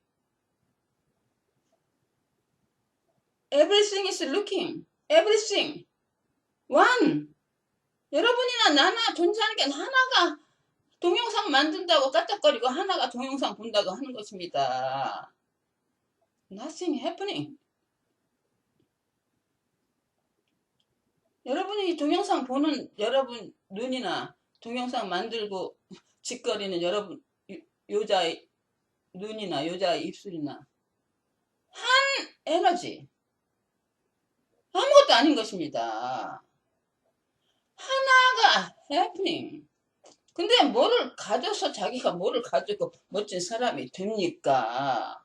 Speaker 1: everything is looking. everything. one. 여러분이나 나나 존재하는 게 하나가 동영상 만든다고 까딱거리고 하나가 동영상 본다고 하는 것입니다. Nothing happening. 여러분이 동영상 보는 여러분 눈이나 동영상 만들고 짓거리는 여러분 여자의 눈이나 여자의 입술이나 한 에너지 아무것도 아닌 것입니다. 하나가 happening. 근데 뭐를 가져서 자기가 뭐를 가지고 멋진 사람이 됩니까?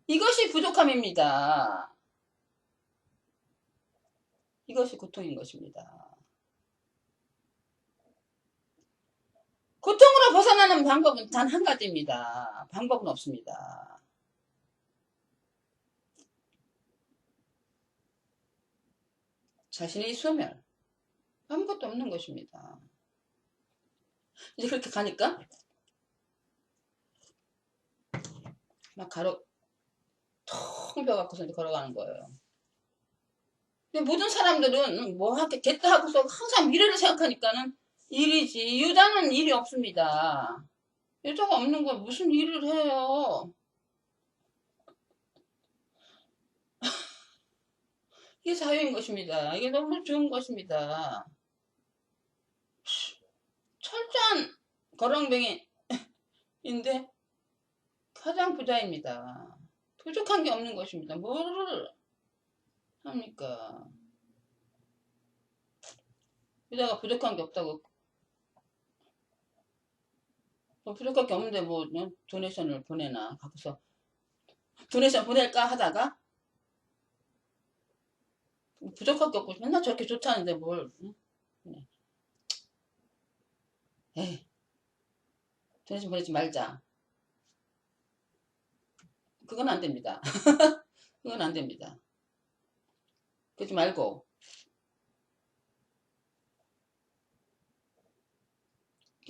Speaker 1: 이것이 부족함입니다. 이것이 고통인 것입니다. 고통으로 벗어나는 방법은 단 한 가지입니다. 방법은 없습니다. 자신의 소멸. 아무것도 없는 것입니다. 이제 그렇게 가니까 막 텅 비어갖고서 이제 걸어가는 거예요. 근데 모든 사람들은 뭐 하겠다 하고서 항상 미래를 생각하니까는 일이지. 여자는 일이 없습니다. 여자가 없는 거 무슨 일을 해요. 이게 자유인 것입니다. 이게 너무 좋은 것입니다. 철저한 거렁뱅이인데 가장 부자입니다. 부족한 게 없는 것입니다. 뭐를 합니까? 여자가 부족한 게 없다고, 뭐 부족할 게 없는데 뭐 도네이션을 보내나 갖고서 도네이션 보낼까 하다가 부족할 게 없고 맨날 저렇게 좋다는데 뭘. 응? 에이, 도네이션 보내지 말자. 그건 안 됩니다. 그건 안 됩니다. 그러지 말고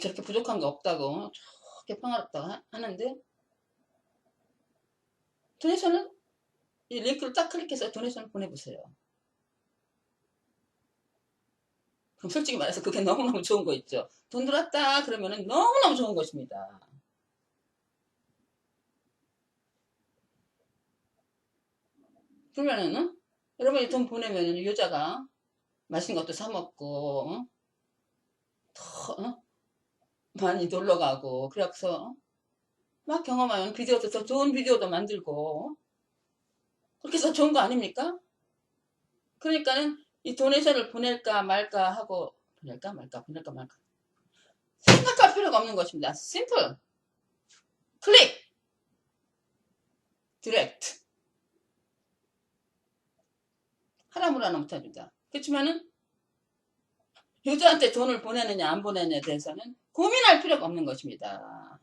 Speaker 1: 저렇게 부족한 게 없다고 저렇게 평화롭다고 하는데 도네이션은 이 링크를 딱 클릭해서 도네이션을 보내보세요. 그럼 솔직히 말해서 그게 너무너무 좋은 거 있죠. 돈 들었다 그러면은 너무너무 좋은 것입니다. 그러면은 여러분이 돈 보내면은 여자가 맛있는 것도 사 먹고 더 많이 놀러 가고 그래서 막 경험하면 비디오도 더 좋은 비디오도 만들고 그렇게 해서 좋은 거 아닙니까? 그러니까는 이 도네이션을 보낼까 말까 하고 보낼까 말까 생각할 필요가 없는 것입니다. 심플 클릭 디렉트 하라무라나 못합니다. 그렇지만은 여자한테 돈을 보내느냐 안 보내느냐에 대해서는 고민할 필요가 없는 것입니다.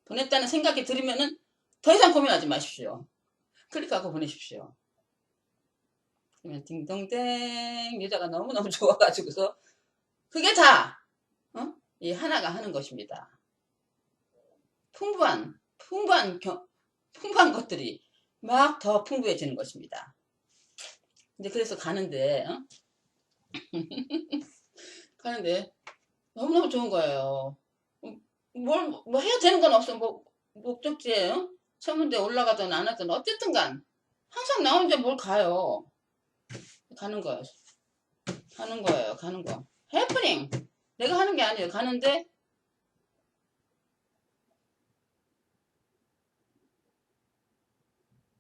Speaker 1: 보냈다는 생각이 들으면은 더 이상 고민하지 마십시오. 클릭하고 보내십시오. 그러면 딩동댕 여자가 너무너무 좋아가지고서 그게 다 이 하나가 하는 것입니다. 풍부한 것들이 막 더 풍부해지는 것입니다. 이제 그래서 가는데 너무너무 좋은 거예요. 뭐 해야 되는 건 없어. 뭐 목적지에 천문대 올라가든 안 하든 어쨌든 간 항상 나 혼자 뭘 가요. 가는 거예요. 가는 거. 해프닝. 내가 하는 게 아니에요. 가는데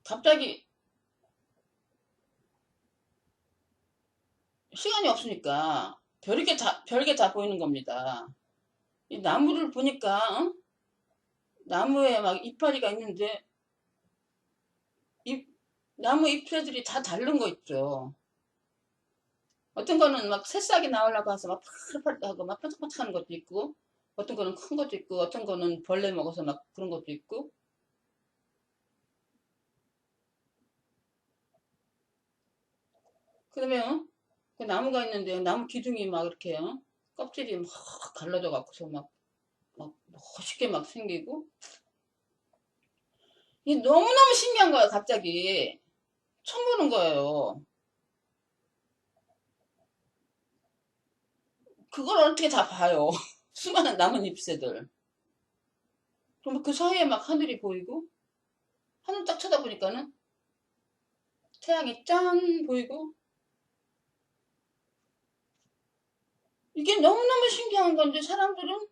Speaker 1: 갑자기 시간이 없으니까 별게 다 보이는 겁니다. 이 나무를 보니까 나무에 막 이파리가 있는데 이 나무 잎새들이 다 다른 거 있죠. 어떤 거는 막 새싹이 나오려고 해서 막 파릇파릇하고 막 반짝반짝하는 것도 있고 어떤 거는 큰 것도 있고 어떤 거는 벌레 먹어서 막 그런 것도 있고 그다음에 그 나무가 있는데 나무 기둥이 막 이렇게 껍질이 막 갈라져 갖고서 막 멋있게 막 생기고 이게 너무너무 신기한 거야 갑자기 처음 보는 거예요. 그걸 어떻게 다 봐요. 수많은 나뭇잎새들. 그럼 그 사이에 막 하늘이 보이고 하늘 딱 쳐다보니까는 태양이 짠 보이고 이게 너무너무 신기한 건데 사람들은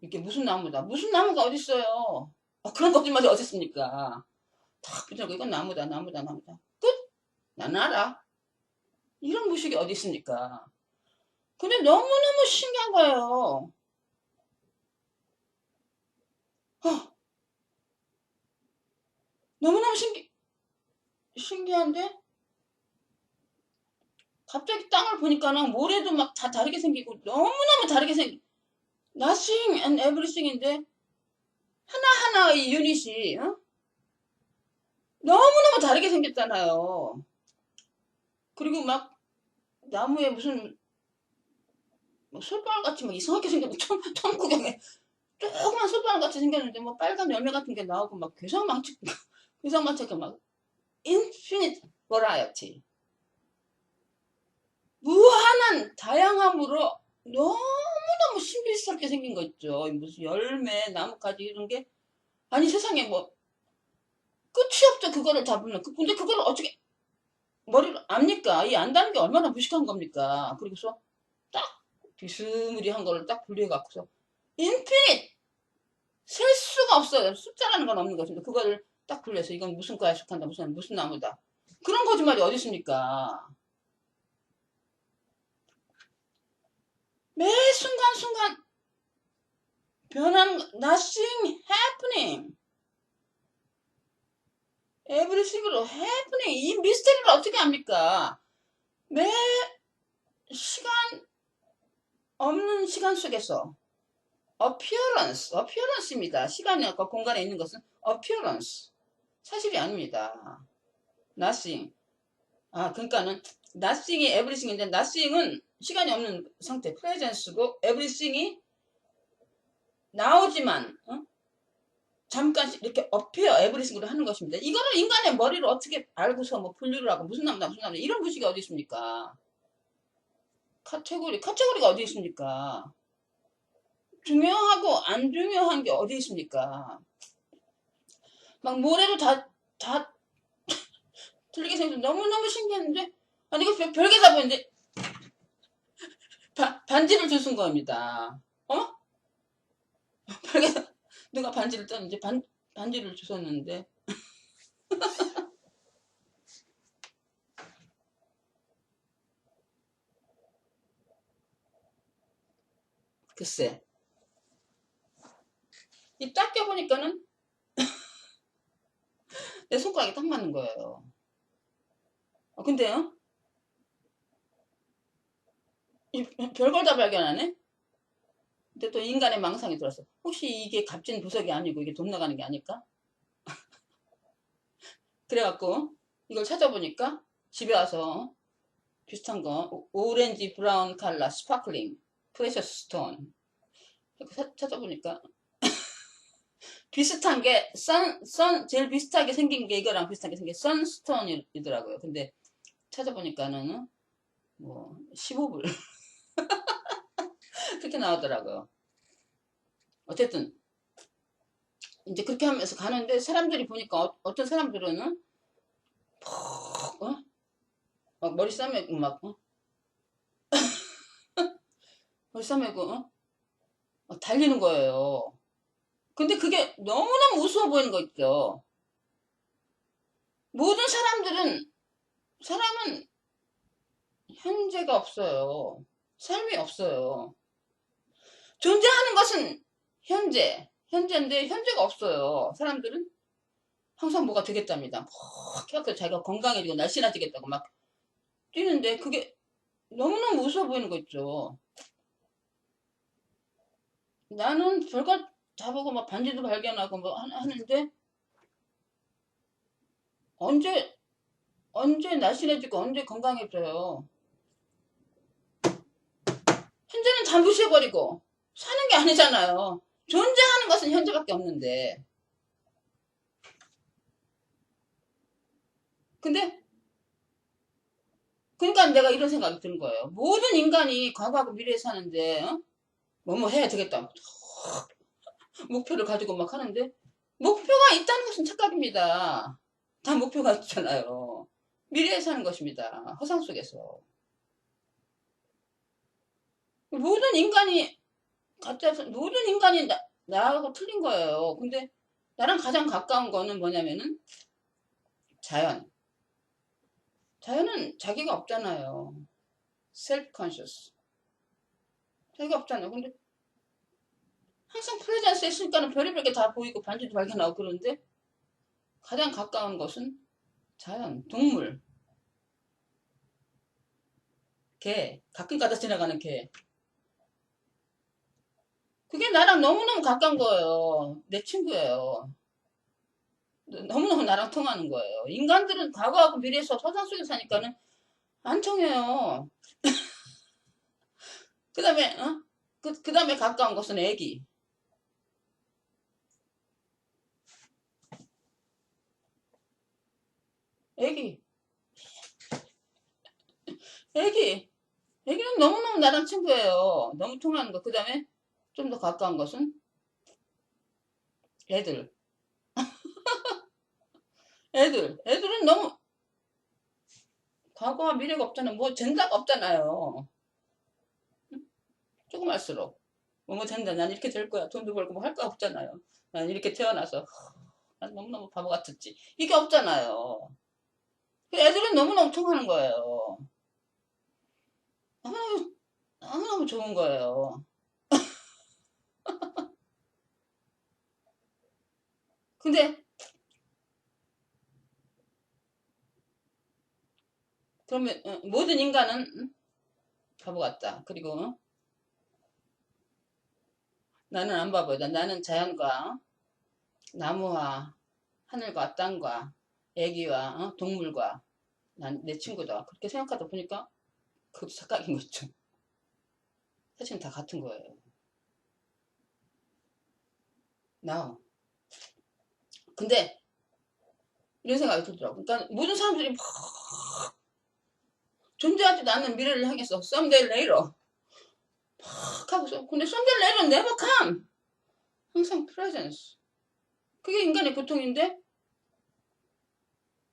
Speaker 1: 이게 무슨 나무다. 무슨 나무가 어딨어요. 그런 거짓말이 어딨습니까. 탁 붙여놓고 이건 나무다. 끝? 나는 알아. 이런 무식이 어디 있습니까. 근데 너무너무 신기한 거예요. 어, 너무너무 신기한데 갑자기 땅을 보니까는 모래도 막 다 다르게 생기고 너무너무 다르게 nothing and everything인데 하나하나의 유닛이 너무너무 다르게 생겼잖아요. 그리고 막 나무에 무슨 뭐 솔방울같이 막 이상하게 생겼는데 처음 구경해. 조그만 솔방울같이 생겼는데 뭐 빨간 열매 같은 게 나오고 막 괴상망측 괴상망측 막 인피니트 버라이어티 무한한 다양함으로 너무너무 신비스럽게 생긴 거 있죠. 무슨 열매, 나뭇가지 이런 게 아니 세상에 뭐 끝이 없죠. 그거를 잡으면 근데 그걸 어떻게 머리로 압니까? 이 안다는 게 얼마나 무식한 겁니까? 그리고서 딱 비스무리한 거를 딱 분리해 갖고서 인피니트 셀 수가 없어요. 숫자라는 건 없는 것인데 그거를 딱 분리해서 이건 무슨 과에 속한다 무슨 나무다 그런 거짓말이 어디 있습니까? 매 순간순간 변한 nothing happening everything으로 happening 이 미스터리를 어떻게 합니까? 매 시간 없는 시간 속에서 appearance입니다. 시간과 공간에 있는 것은 appearance 사실이 아닙니다. nothing 그러니까는 nothing이 everything인데 nothing은 시간이 없는 상태 presence고 everything이 나오지만 잠깐 이렇게 appear everything으로 하는 것입니다. 이거를 인간의 머리로 어떻게 알고서 뭐 분류를 하고 무슨 나무다 이런 부식이 어디 있습니까? 카테고리가 어디 있습니까? 중요하고 안 중요한 게 어디 있습니까? 막 뭐래도 다 틀리게 생겨서 너무너무 신기했는데 아니 이거 별게다 보이는데 반지를 주순 겁니다. 별게다 누가 반지를 떴는지 반지를 주셨는데 글쎄 이 딱 껴보니까는 내 손가락이 딱 맞는 거예요. 근데요 별걸 다 발견하네. 근데 또 인간의 망상이 들었어. 혹시 이게 값진 보석이 아니고 이게 돈 나가는 게 아닐까? 그래갖고 이걸 찾아보니까 집에 와서 비슷한 거 오렌지 브라운 칼라 스파클링 프레셔스 스톤 찾아보니까 비슷한 게 제일 비슷하게 생긴 게 이거랑 비슷하게 생긴 선스톤이더라고요. 근데 찾아보니까는 뭐 15불 그렇게 나오더라고요. 어쨌든 이제 그렇게 하면서 가는데 사람들이 보니까 어떤 사람들은 막 머리 싸매고 막 머리 싸매고 달리는 거예요. 근데 그게 너무너무 우스워 보이는 거 있죠. 모든 사람은 현재가 없어요. 삶이 없어요. 존재하는 것은 현재인데 현재가 없어요. 사람들은 항상 뭐가 되겠답니다. 막 자기가 건강해지고 날씬해지겠다고 막 뛰는데 그게 너무너무 우스워 보이는 거 있죠. 나는 별걸 다 보고 막 반지도 발견하고 뭐 하는데 언제 날씬해지고 언제 건강해져요. 현재는 다 무시해버리고 사는 게 아니잖아요. 존재하는 것은 현재밖에 없는데. 근데 그러니까 내가 이런 생각이 드는 거예요. 모든 인간이 과거하고 미래에 사는데 뭐뭐 해야 되겠다. 목표를 가지고 막 하는데 목표가 있다는 것은 착각입니다. 다 목표가 있잖아요. 미래에 사는 것입니다. 허상 속에서. 모든 인간이 나하고 틀린 거예요. 근데 나랑 가장 가까운 거는 뭐냐면은 자연은 자기가 없잖아요. self conscious. 자기가 없잖아요. 근데 항상 프레젠스에 있으니까는 별의별 게 다 보이고 반지도 발견하고 그러는데 가장 가까운 것은 자연, 동물, 개, 가끔 가다 지나가는 개. 그게 나랑 너무너무 가까운 거예요. 내 친구예요. 너무너무 나랑 통하는 거예요. 인간들은 과거하고 미래에서 서상 속에 사니까는 안 통해요. 그 다음에, 그 다음에 가까운 것은 애기. 애기. 애기. 애기는 너무너무 나랑 친구예요. 너무 통하는 거. 그 다음에 좀 더 가까운 것은 애들. 애들은 너무 과거와 미래가 없잖아. 뭐 젠다가 없잖아요. 조금 할수록. 뭐 된다. 난 이렇게 될 거야. 돈도 벌고 뭐 할 거 없잖아요. 난 이렇게 태어나서 난 너무너무 바보 같았지. 이게 없잖아요. 애들은 너무너무 통하는 거예요. 너무너무, 너무너무 좋은 거예요. 근데 그러면 모든 인간은 바보 같다. 그리고 나는 안 바보다. 나는 자연과 나무와 하늘과 땅과 애기와 동물과 난 내 친구다. 그렇게 생각하다 보니까 그것도 착각인 거죠. 사실은 다 같은 거예요. 나. 근데 이런 생각이 들더라고. 그러니까 모든 사람들이 막 존재하지도 않는 미래를 향해서 someday later 막 하고서 근데 someday later never come. 항상 presence. 그게 인간의 고통인데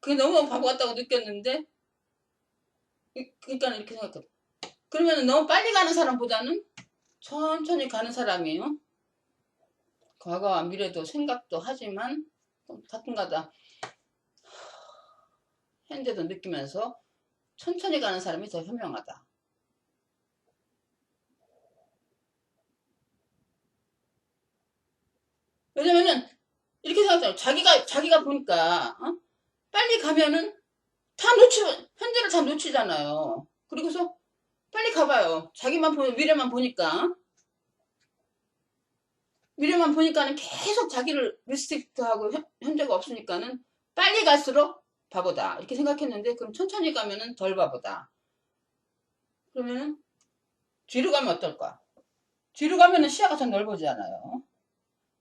Speaker 1: 그게 너무 바보 같다고 느꼈는데 그러니까 이렇게 생각해. 그러면 너무 빨리 가는 사람보다는 천천히 가는 사람이에요. 과거와 미래도 생각도 하지만 가끔가다 현재도 느끼면서 천천히 가는 사람이 더 현명하다. 왜냐면은 이렇게 생각해요. 자기가 보니까 빨리 가면은 다 현재를 다 놓치잖아요. 그리고서 빨리 가봐요. 자기만 보면 미래만 보니까는 계속 자기를 리스트릭트하고 현재가 없으니까는 빨리 갈수록 바보다 이렇게 생각했는데 그럼 천천히 가면은 덜 바보다. 그러면은 뒤로 가면 어떨까? 뒤로 가면은 시야가 더 넓어지잖아요.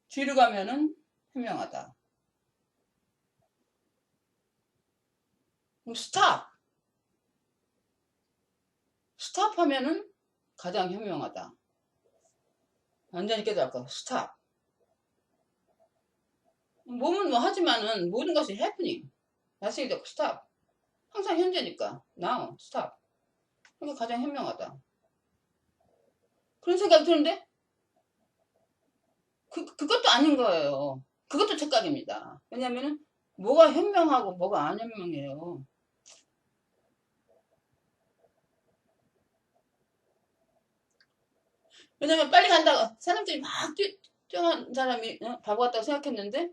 Speaker 1: 뒤로 가면은 현명하다. 그럼 스탑 하면은 가장 현명하다. 완전히 깨달을까? 스탑. 몸은 뭐 하지만은 모든 것이 happening. 나중에 되고 스탑. 항상 현재니까. now, 스탑. 그게 가장 현명하다. 그런 생각이 드는데 그것도 아닌 거예요. 그것도 착각입니다. 왜냐면은 뭐가 현명하고 뭐가 안 현명해요. 왜냐면 빨리 간다고 사람들이 막 뛰어간 사람이 바보 같다고 생각했는데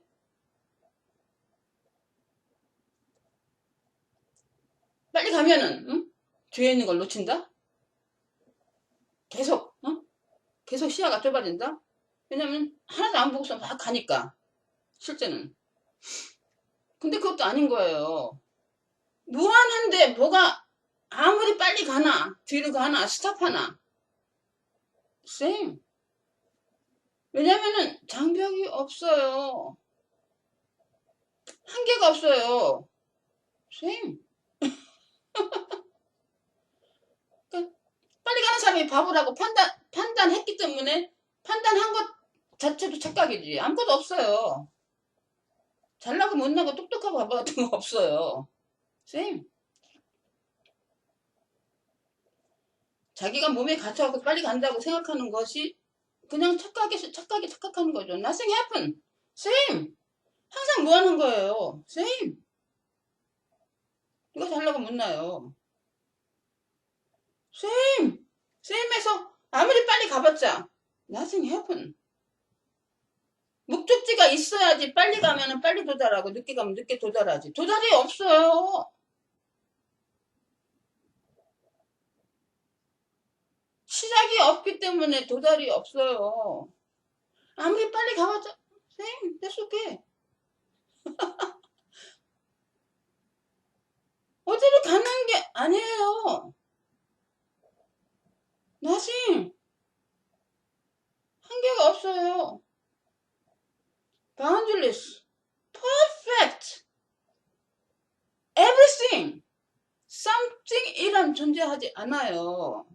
Speaker 1: 빨리 가면은 뒤에 있는 걸 놓친다? 계속 계속 시야가 좁아진다? 왜냐면 하나도 안 보고서 막 가니까 실제는. 근데 그것도 아닌 거예요. 무한한데 뭐가 아무리 빨리 가나 뒤로 가나 스탑하나 쌩. 왜냐면은 장벽이 없어요. 한계가 없어요. 쌩. 그러니까 빨리 가는 사람이 바보라고 판단했기 때문에 판단한 것 자체도 착각이지. 아무것도 없어요. 잘나고 못나고 똑똑하고 바보 같은 거 없어요. 쌩. 자기가 몸에 갇혀갖고 빨리 간다고 생각하는 것이 그냥 착각이 착각하는 거죠. Nothing happen. Same. 항상 무한한 거예요. Same. 이거 잘나고 못나요. Same. Same에서 아무리 빨리 가봤자 Nothing happen. 목적지가 있어야지 빨리 가면은 빨리 도달하고 늦게 가면 늦게 도달하지. 도달이 없어요. 시작이 없기 때문에 도달이 없어요. 아무리 빨리 가봤자 Same. that's okay. 어디를 가는 게 아니에요. nothing. 한계가 없어요. boundless. perfect. everything. something 이란 존재하지 않아요.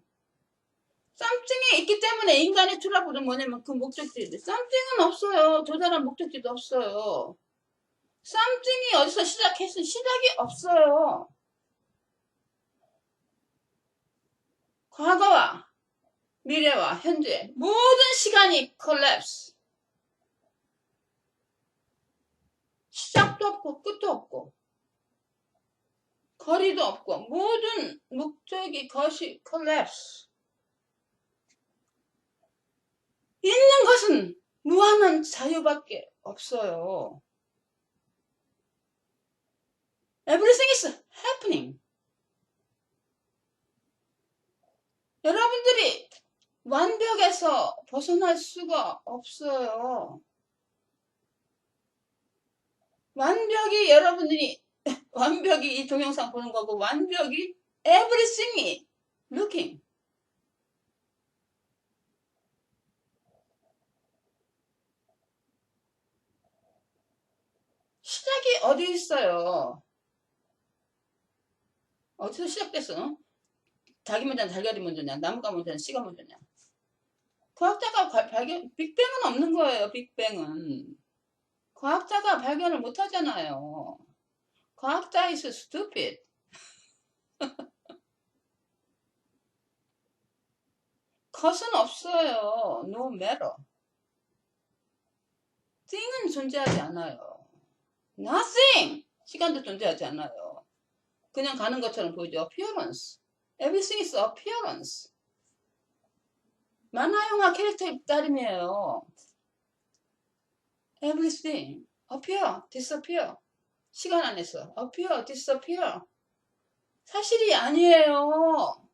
Speaker 1: something이 있기 때문에 인간의 트러블은 뭐냐면 그 목적지인데 something은 없어요. 도달한 목적지도 없어요. something이 어디서 시작했으면 시작이 없어요. 과거와 미래와 현재 모든 시간이 collapse. 시작도 없고 끝도 없고 거리도 없고 모든 목적이 것이 collapse. 있는 것은 무한한 자유밖에 없어요. Everything is happening. 여러분들이 완벽에서 벗어날 수가 없어요. 완벽이 여러분들이 완벽이 이 동영상 보는 거고 완벽이 everything이 looking. 시작이 어디 있어요? 어디서 시작됐어? 닭이 먼저냐 달걀이 먼저냐 나무가 먼저냐 씨가 먼저냐. 과학자가 발견 빅뱅은 없는 거예요. 빅뱅은 과학자가 발견을 못 하잖아요. 과학자 is stupid. 것은 없어요. no matter. thing은 존재하지 않아요. nothing. 시간도 존재하지 않아요. 그냥 가는 것처럼 보이죠. appearance. everything is appearance. 만화 영화 캐릭터의 따름이에요. everything appear, disappear. 시간 안에서 appear, disappear. 사실이 아니에요.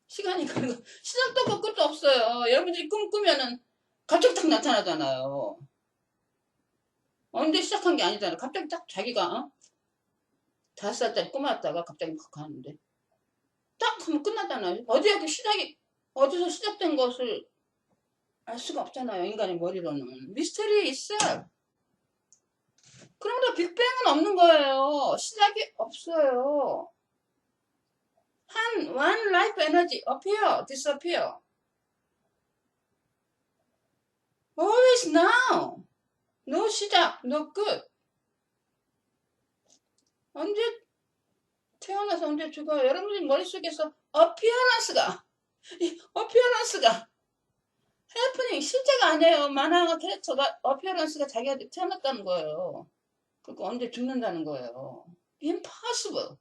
Speaker 1: 시간이 가는 거 시작도 없고 끝도 없어요. 여러분들이 꿈꾸면은 갑자기 딱 나타나잖아요. 언제 시작한 게 아니잖아요. 갑자기 딱 자기가 5살짜리 꿈았다가 갑자기 막 가는데 딱 하면 끝나잖아요. 어디서 시작된 것을 알 수가 없잖아요. 인간의 머리로는. 미스터리 있어. 그러므로 빅뱅은 없는 거예요. 시작이 없어요. one life energy appear, disappear. always now. no 시작, no 끝. 언제 태어나서 언제 죽어요. 여러분들 머릿속에서 appearance가 happening 실제가 아니에요. 만화가 캐릭터가 appearance가 자기가 태어났다는 거예요. 그리고 언제 죽는다는 거예요. impossible.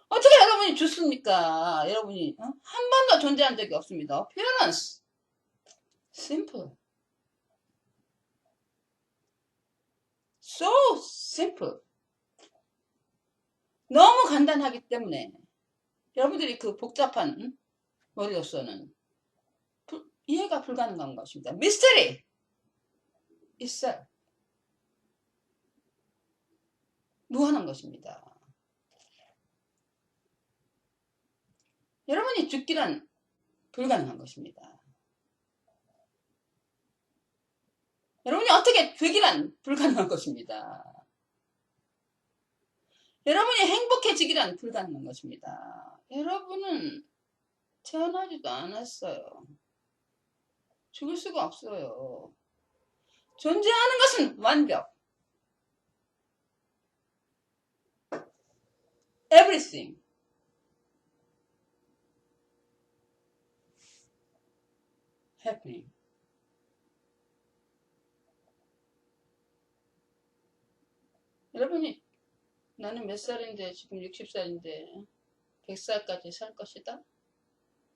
Speaker 1: 어떻게 여러분이 죽습니까? 여러분이 한 번도 존재한 적이 없습니다. appearance. simple. so simple. 너무 간단하기 때문에 여러분들이 그 복잡한 머리로서는 이해가 불가능한 것입니다. mystery itself. 무한한 것입니다. 여러분이 죽기란 불가능한 것입니다. 여러분이 어떻게 되기란 불가능한 것입니다. 여러분이 행복해지기란 불가능한 것입니다. 여러분은 태어나지도 않았어요. 죽을 수가 없어요. 존재하는 것은 완벽. everything. happening. 여러분이 나는 몇 살인데 지금 60살인데 100살까지 살 것이다?